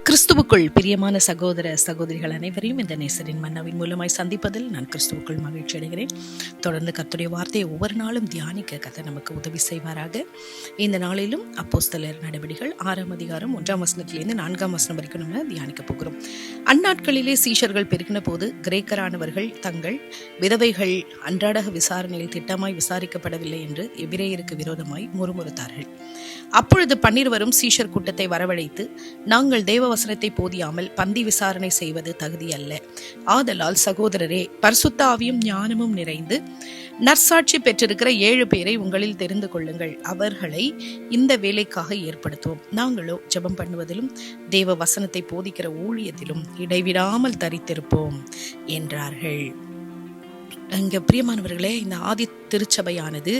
கிறிஸ்துவுக்குள் பிரியமான சகோதர சகோதரிகள் அனைவரையும் இந்த நேசரின் மன்னாவின் மூலமாய் சந்திப்பதில் நான் கிறிஸ்துவுக்குள் மகிழ்ச்சி அடைகிறேன். தொடர்ந்து கர்த்தருடைய வார்த்தையை ஒவ்வொரு நாளும் தியானிக்க கர்த்தர் நமக்கு உதவி செய்வாராக. இந்த நாளிலும் அப்போஸ்தலர் நடவடிக்கைகள் 6ஆம் அதிகாரம் 1ஆம் வசனத்திலிருந்து 4ஆம் வசனம் வரைக்கும் நம்ம தியானிக்க போகிறோம். அந்நாட்களிலே சீஷர்கள் பெருகின போது கிரேக்கரானவர்கள் தங்கள் விதவைகள் அன்றாட விசாரணையில் திட்டமாய் விசாரிக்கப்படவில்லை என்று எபிரேயருக்கு விரோதமாய் முறுமுறுத்தார்கள். அப்பொழுது 12 சீஷர் கூட்டத்தை வரவழைத்து, நாங்கள் தேவ வசனத்தை போதியாமல் பந்தி விசாரணை செய்வது தகுதி அல்ல. ஆதலால் சகோதரரே, பரிசுத்த ஆவியும் ஞானமும் நிறைந்து நற்சாட்சி பெற்றிருக்கிற 7 பேரை உங்களில் தெரிந்து கொள்ளுங்கள். அவர்களை இந்த வேலைக்காக ஏற்படுத்துவோம். நாங்களோ ஜெபம் பண்ணுவதிலும் தேவ வசனத்தை போதிக்கிற ஊழியத்திலும் இடைவிடாமல் தரித்திருப்போம் என்றார்கள். இங்க பிரியமானவர்களே, இந்த ஆதி திருச்சபையானது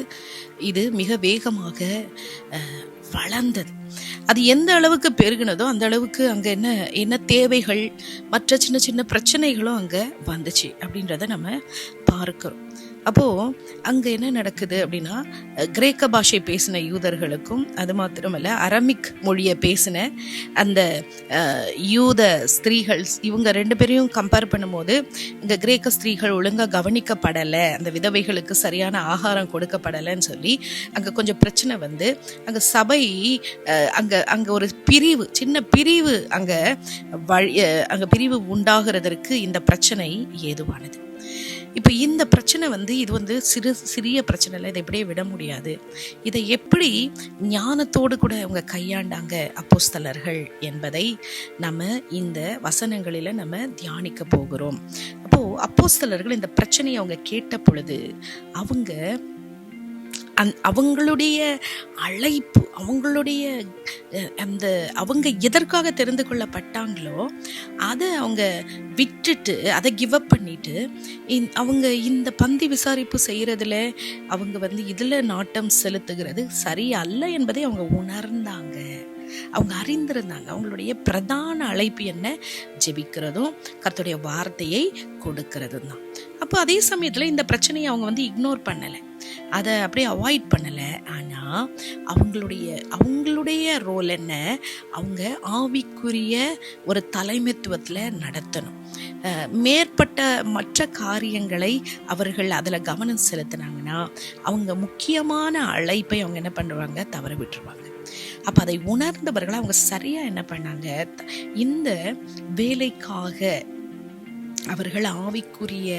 இது மிக வேகமாக வளர்ந்தது. அது எந்த அளவுக்கு பெருகினதோ அந்த அளவுக்கு அங்க என்ன தேவைகள், மற்ற சின்ன சின்ன பிரச்சனைகளும் அங்க வந்துச்சு அப்படின்றத நம்ம பார்க்கிறோம். அப்போ அங்க என்ன நடக்குது அப்படின்னா, கிரேக்க பாஷை பேசின யூதர்களுக்கும் அது மாத்திரமல்ல அரமிக் மொழியை பேசின அந்த யூத ஸ்திரீகள், இவங்க 2 பேரையும் கம்பேர் பண்ணும்போது இங்க கிரேக்க ஸ்திரீகள் ஒழுங்கா கவனிக்கப்படலை, அந்த விதவைகளுக்கு சரியான ஆகாரம் கொடுக்கப்படலைன்னு சொல்லி அங்க கொஞ்சம் பிரச்சனை வந்து அங்க சபை அங்க ஒரு பிரிவு, சின்ன பிரிவு அங்க பிரிவு உண்டாகிறதற்கு இந்த பிரச்சனை ஏதுவானது. இப்போ இந்த பிரச்சனை இது சிறிய பிரச்சனை இல்லை, இதை இப்படியே விட முடியாது. இதை எப்படி ஞானத்தோடு கூட அவங்க கையாண்டாங்க அப்போஸ்தலர்கள் என்பதை நம்ம இந்த வசனங்களில நம்ம தியானிக்க போகிறோம். அப்போ அப்போஸ்தலர்கள் இந்த பிரச்சனையை அவங்க கேட்ட பொழுது அவங்களுடைய அழைப்பு, அவங்க எதற்காக தெரிந்து கொள்ளப்பட்டாங்களோ அதை அவங்க விட்டுட்டு, அதை கிவ் அப் பண்ணிட்டு அவங்க இந்த பந்தி விசாரிப்பு செய்யறதுல அவங்க இதுல நாட்டம் செலுத்துகிறது சரி அல்ல என்பதை அவங்க உணர்ந்தாங்க, அவங்க அறிந்திருந்தாங்க. அவங்களுடைய பிரதான அழைப்பு என்ன? ஜெபிக்கிறதும் கர்த்தருடைய வார்த்தையை கொடுக்கிறதும் தான். அப்போ அதே சமயத்துல இந்த பிரச்சனையை அவங்க இக்னோர் பண்ணலை, அதை அப்படியே அவாய்ட் பண்ணலை. ஆனா அவங்களுடைய ரோல் என்ன? அவங்க ஆவிக்குரிய ஒரு தலைமைத்துவத்துல நடத்தணும். மேற்பட்ட மற்ற காரியங்களை அவர்கள் அதுல கவனம் செலுத்தினாங்கன்னா அவங்க முக்கியமான அழைப்பை அவங்க என்ன பண்ணுவாங்க? தவற விட்டுருவாங்க. அப்ப அதை உணர்ந்தவர்கள் அவங்க சரியா என்ன பண்ணாங்க? இந்த வேலைக்காக அவர்கள் ஆவிக்குரிய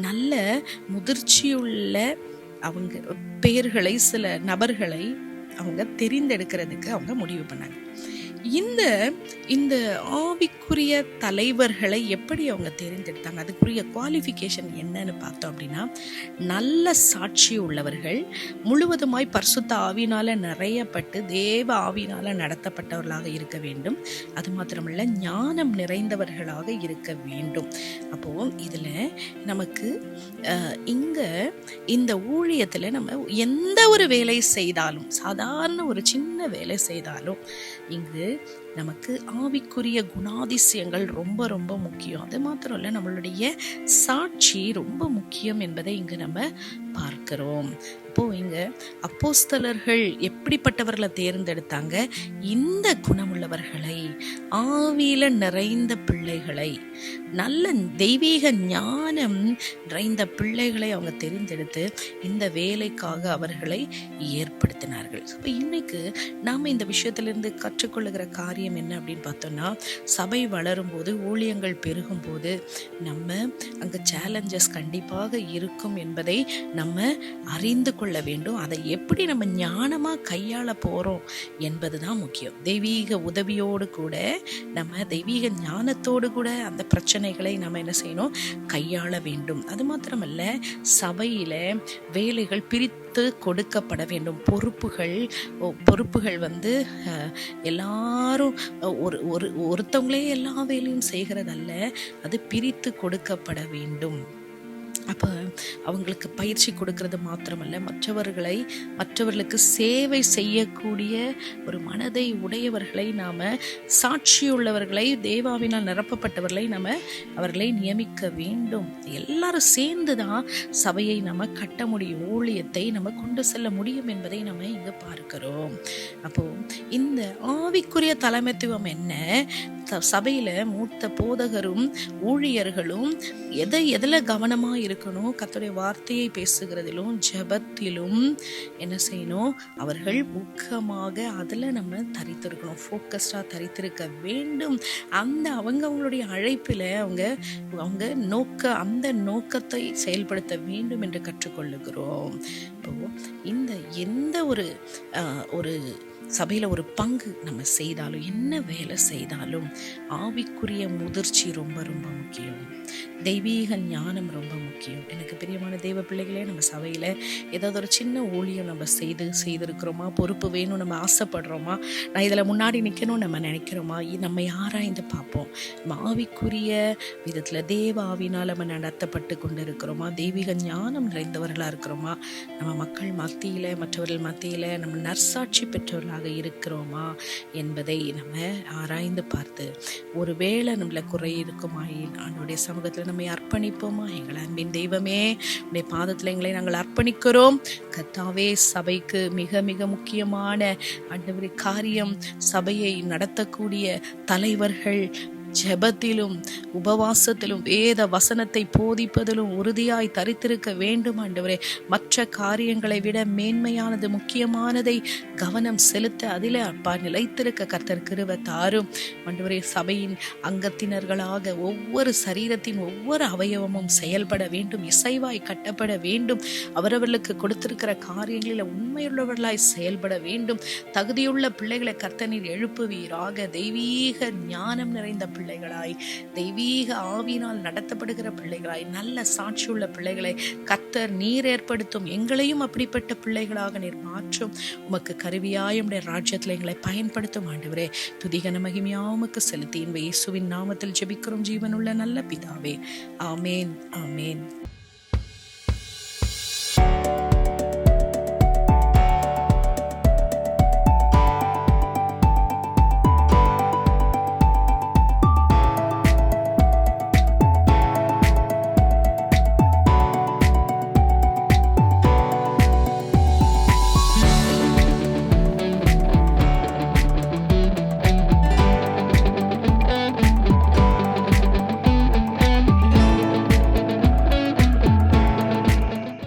நல்ல முதிர்ச்சியுள்ள அவங்க பெயர்களை, சில நபர்களை அவங்க தெரிந்தெடுக்கிறதுக்கு அவங்க முடிவு பண்ணாங்க. இந்த ஆவிக்குரிய தலைவர்களை எப்படி அவங்க தெரிந்தெடுத்தாங்க? அதுக்குரிய குவாலிஃபிகேஷன் என்னன்னு பார்த்தோம் அப்படின்னா, நல்ல சாட்சி உள்ளவர்கள், முழுவதுமாய் பரிசுத்த ஆவியினால நிறையப்பட்டு தேவ ஆவியினால நடத்தப்பட்டவர்களாக இருக்க வேண்டும். அது மாத்திரமல்ல, ஞானம் நிறைந்தவர்களாக இருக்க வேண்டும். அப்போ இதுல நமக்கு இந்த ஊழியத்துல நம்ம எந்த ஒரு வேலை செய்தாலும், சாதாரண ஒரு சின்ன வேலை செய்தாலும், இங்கு நமக்கு ஆவிக்குரிய குணாதிசயங்கள் ரொம்ப ரொம்ப முக்கியம். அது மாத்திரம் இல்ல, நம்மளுடைய சாட்சி ரொம்ப முக்கியம் என்பதை இங்கு நம்ம பார்க்கிறோம். அப்போ இங்க அப்போஸ்தலர்கள் எப்படிப்பட்டவர்களை தேர்ந்தெடுத்தாங்க? இந்த குணமுள்ளவர்களை, ஆவியில நிறைந்த பிள்ளைகளை, நல்ல தெய்வீக ஞானம் நிறைந்த பிள்ளைகளை அவங்க தெரிந்தெடுத்து இந்த வேலைக்காக அவர்களை ஏற்படுத்தினார்கள். இப்போ இன்னைக்கு நாம இந்த விஷயத்திலிருந்து கற்றுக்கொள்ளுகிற காரியம் என்ன அப்படின்னு பார்த்தோம்னா, சபை வளரும் போது, ஊழியங்கள் பெருகும் போது நம்ம அங்க சேலஞ்சஸ் கண்டிப்பாக இருக்கும் என்பதை நம்ம அறிந்து கொள்ள வேண்டும். அதை எப்படி நம்ம ஞானமா கையாள போறோம் என்பதுதான் முக்கியம். தெய்வீக உதவியோடு கூட, நம்ம தெய்வீக ஞானத்தோடு கூட அந்த பிரச்சனைகளை நம்ம என்ன செய்யணும்? கையாள வேண்டும். அது மாத்திரமல்ல, சபையில வேலைகள் பிரித்து கொடுக்கப்பட வேண்டும். பொறுப்புகள் எல்லாரும் ஒருத்தவங்களே எல்லா வேலையும் செய்கிறதல்ல, அது பிரித்து கொடுக்கப்பட வேண்டும். அப்போ அவங்களுக்கு பயிற்சி கொடுக்கறது மாத்திரமல்ல, மற்றவர்களுக்கு சேவை செய்யக்கூடிய ஒரு மனதை உடையவர்களை, நாம் சாட்சியுள்ளவர்களை, தேவாவினால் நிரப்பப்பட்டவர்களை அவர்களை நியமிக்க வேண்டும். எல்லாரும் சேர்ந்து தான் சபையை நம்ம கட்ட முடியும், ஊழியத்தை நம்ம கொண்டு செல்ல முடியும் என்பதை நம்ம இங்கே பார்க்கிறோம். அப்போ இந்த ஆவிக்குரிய தலைமைத்துவம் என்ன? சபையில மூத்த போதகரும் ஊழியர்களும் எதில் கவனமாக இருக்கணும்? கர்த்தருடைய வார்த்தையை பேசுகிறதிலும் ஜெபத்திலும் என்ன செய்யணும்? அவர்கள் முக்கியமாக அதில் நம்ம தரித்திருக்கணும், ஃபோக்கஸ்டாக தரித்திருக்க வேண்டும். அவங்களுடைய அழைப்பில் அவங்க அந்த நோக்கத்தை செயல்படுத்த வேண்டும் என்று கற்றுக்கொள்ளுகிறோம். இப்போ எந்த ஒரு சபையில் ஒரு பங்கு நம்ம செய்தாலும், என்ன வேலை செய்தாலும் ஆவிக்குரிய முதிர்ச்சி ரொம்ப ரொம்ப முக்கியம். தெய்வீக ஞானம் ரொம்ப முக்கியம். எனக்கு பிரியமான தெய்வ பிள்ளைகளே, நம்ம சபையில் ஏதாவது ஒரு சின்ன ஊழியம் நம்ம செய்திருக்கிறோமா, பொறுப்பு வேணும் நம்ம ஆசைப்படுறோமா, நான் இதில் முன்னாடி நிற்கணும்னு நம்ம நினைக்கிறோமா, நம்ம ஆராய்ந்து பார்ப்போம். நம்ம ஆவிக்குரிய விதத்தில் தேவ ஆவினால் நம்ம நடத்தப்பட்டு கொண்டு இருக்கிறோமா, தெய்வீக ஞானம் நிறைந்தவர்களாக இருக்கிறோமா, நம்ம மக்கள் மத்தியில், மற்றவர்கள் மத்தியில் நம்ம நற்சாட்சி பெற்றவர்களாக இருக்கிறோமா என்பதை நம்ம ஆராய்ந்து பார்த்து, ஒருவேளை நம்மள குறை இருக்குமா, ஆண்டவருடைய சமூகத்தில் நம்மை அர்ப்பணிப்போமா? எங்கள் அன்பின் தெய்வமே, உடைய பாதத்தில் எங்களை நாங்கள் அர்ப்பணிக்கிறோம். கர்த்தாவே, சபைக்கு மிக மிக முக்கியமான ஆண்டவரே காரியம், சபையை நடத்தக்கூடிய தலைவர்கள் ஜெபத்திலும் உபவாசத்திலும் வேத வசனத்தை போதிப்பதிலும் உறுதியாய் தரித்திருக்க வேண்டும். ஆண்டவரே, மற்ற காரியங்களை விட மேன்மையானது, முக்கியமானதை கவனம் செலுத்த அதில் அப்பா நிலைத்திருக்க கர்த்தர் கிருபை தாரும். ஆண்டவரே, சபையின் அங்கத்தினர்களாக ஒவ்வொரு சரீரத்தின் ஒவ்வொரு அவயவமும் செயல்பட வேண்டும், இசைவாய் கட்டப்பட வேண்டும். அவரவர்களுக்கு கொடுத்திருக்கிற காரியங்களில் உண்மையுள்ளவர்களாய் செயல்பட வேண்டும். தகுதியுள்ள பிள்ளைகளை கர்த்தர் எழுப்புவீராக. தெய்வீக ஞானம் நிறைந்த பிள்ளைகளாய், தெய்வீக ஆவியினால் நடத்தப்படுகிற பிள்ளைகளாய், நல்ல சாட்சியுள்ள பிள்ளைகளை கர்த்தர் நீர் ஏற்படுத்தும். எங்களையும் அப்படிப்பட்ட பிள்ளைகளாக நீர் மாற்றும். உமக்கு கருவியாய் உம்முடைய ராஜ்யத்தில் எங்களை பயன்படுத்தும். ஆண்டவரே, துதிகன மகிமையா உமக்கு செலுத்தி இயேசுவின் நாமத்தில் ஜெபிக்கிறோம் ஜீவனுள்ள நல்ல பிதாவே. ஆமேன், ஆமேன்.